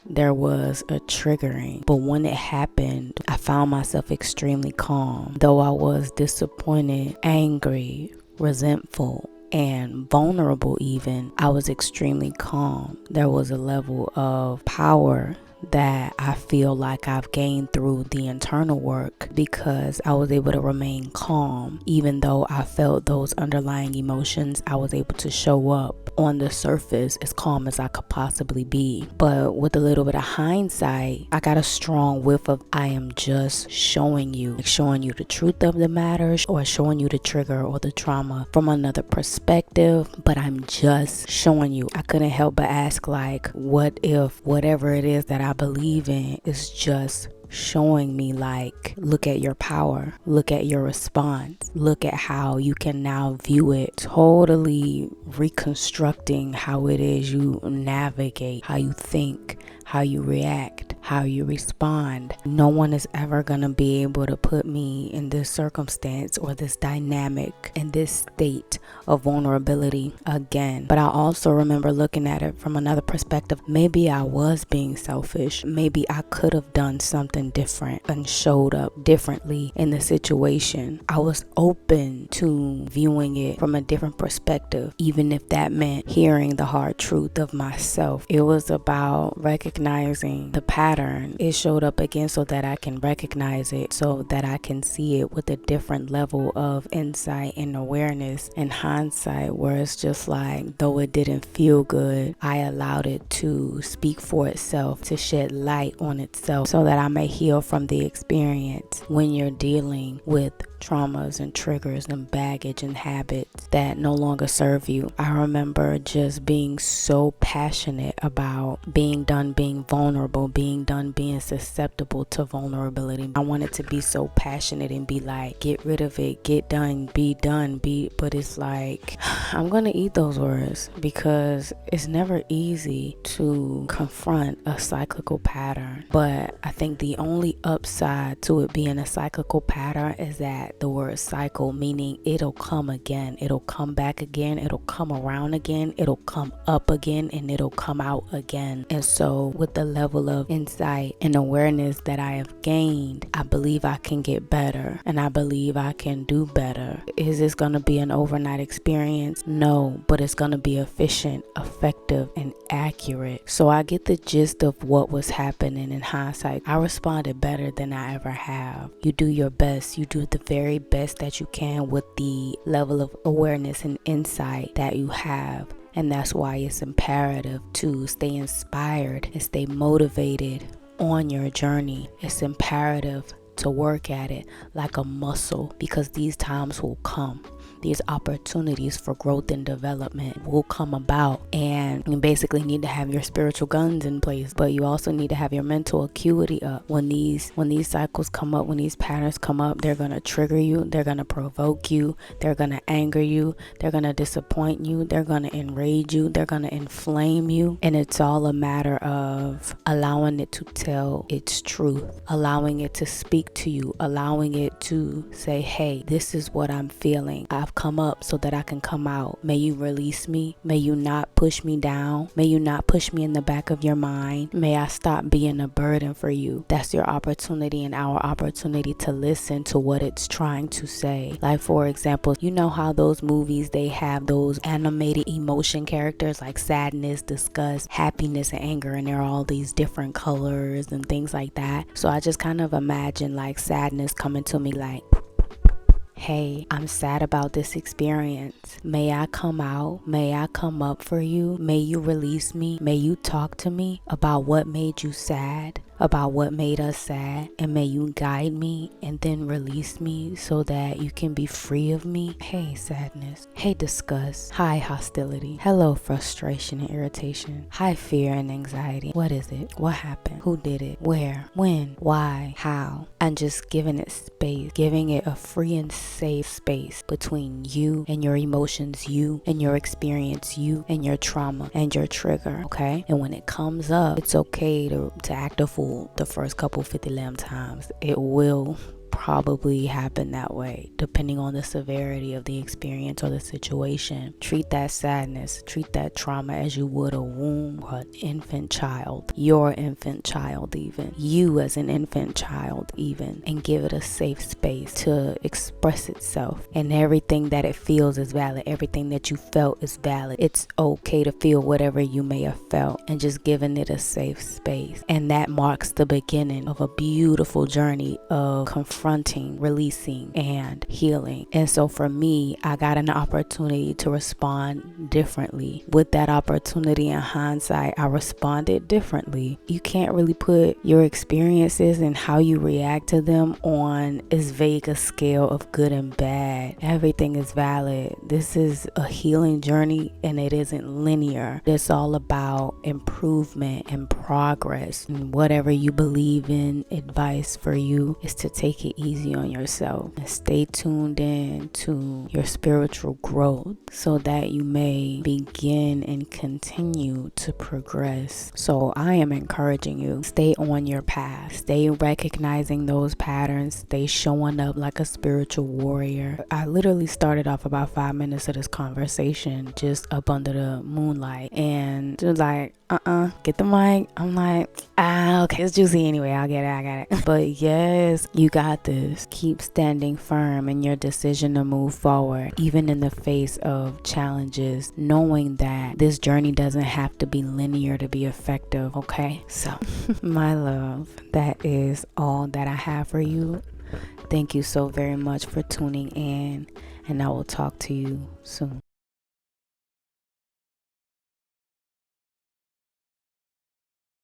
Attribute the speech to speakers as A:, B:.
A: there was a triggering, but when it happened, I found myself extremely calm. Though I was disappointed, angry, resentful, and vulnerable even, I was extremely calm. There was a level of power that I feel like I've gained through the internal work because I was able to remain calm. Even though I felt those underlying emotions, I was able to show up on the surface as calm as I could possibly be. But with a little bit of hindsight, I got a strong whiff of I am just showing you, like showing you the truth of the matter or showing you the trigger or the trauma from another perspective, but I'm just showing you. I couldn't help but ask, like, what if whatever it is that I believe in is just showing me, like, look at your power, look at your response, look at how you can now view it, totally reconstructing how it is you navigate, how you think, how you react, how you respond. No one is ever gonna be able to put me in this circumstance or this dynamic in this state of vulnerability again. But I also remember looking at it from another perspective. Maybe I was being selfish. Maybe I could have done something different and showed up differently in the situation. I was open to viewing it from a different perspective, even if that meant hearing the hard truth of myself. It was about recognizing the pattern. It showed up again so that I can recognize it, so that I can see it with a different level of insight and awareness and hindsight, where it's just like, though it didn't feel good, I allowed it to speak for itself, to shed light on itself so that I may heal from the experience. When you're dealing with traumas and triggers and baggage and habits that no longer serve you, I remember just being so passionate about being done being vulnerable, being done being susceptible to vulnerability. I wanted to be so passionate and be like, get rid of it, get done, but it's like, I'm gonna eat those words because it's never easy to confront a cyclical pattern. But I think the only upside to it being a cyclical pattern is that the word cycle, meaning it'll come again, it'll come back again, it'll come around again, it'll come up again, and it'll come out again. And so with the level of insight and awareness that I have gained, I believe I can get better, and I believe I can do better. Is this going to be an overnight experience? No, but it's going to be efficient, effective, and accurate. So I get the gist of what was happening in hindsight. I responded better than I ever have. You do your best. You do the very best that you can with the level of awareness and insight that you have. And that's why it's imperative to stay inspired and stay motivated on your journey. It's imperative to work at it like a muscle, because these times will come. These opportunities for growth and development will come about, and you basically need to have your spiritual guns in place, but you also need to have your mental acuity up. When these cycles come up, when these patterns come up, they're going to trigger you, they're going to provoke you, they're going to anger you, they're going to disappoint you, they're going to enrage you, they're going to inflame you, and it's all a matter of allowing it to tell its truth, allowing it to speak to you, allowing it to say, hey, this is what I'm feeling. I've come up so that I can come out. May you release me. May you not push me down. May you not push me in the back of your mind. May I stop being a burden for you. That's your opportunity and our opportunity to listen to what it's trying to say. Like, for example, you know how those movies, they have those animated emotion characters like sadness, disgust, happiness, and anger, and there are all these different colors and things like that. So I just kind of imagine like sadness coming to me like, hey, I'm sad about this experience. May I come out? May I come up for you? May you release me? May you talk to me about what made you sad? About what made us sad, and may you guide me and then release me so that you can be free of me. Hey, sadness. Hey, disgust. Hi, hostility. Hello, frustration and irritation. Hi, fear and anxiety. What is it? What happened? Who did it? Where? When? Why? How? And just giving it space, giving it a free and safe space between you and your emotions, you and your experience, you and your trauma and your trigger, okay? And when it comes up, it's okay to act a fool the first couple 50 times. It will probably happen that way, depending on the severity of the experience or the situation. Treat that sadness, treat that trauma as you would a womb or an infant child, your infant child even, you as an infant child even, and give it a safe space to express itself. And everything that it feels is valid. Everything that you felt is valid. It's okay to feel whatever you may have felt, and just giving it a safe space. And that marks the beginning of a beautiful journey of confronting, releasing, and healing. And so for me, I got an opportunity to respond differently. With that opportunity in hindsight, I responded differently. You can't really put your experiences and how you react to them on as vague a scale of good and bad. Everything is valid. This is a healing journey, and it isn't linear. It's all about improvement and progress. And whatever you believe in, advice for you is to take it easy on yourself and stay tuned in to your spiritual growth so that you may begin and continue to progress. So I am encouraging you, stay on your path, stay recognizing those patterns, stay showing up like a spiritual warrior. I literally started off about 5 minutes of this conversation just up under the moonlight, and it was like, get the mic. I'm like, okay, it's juicy anyway. I get it. But yes, you got this. Keep standing firm in your decision to move forward, even in the face of challenges, knowing that this journey doesn't have to be linear to be effective, okay? So, my love, that is all that I have for you. Thank you so very much for tuning in, and I will talk to you soon.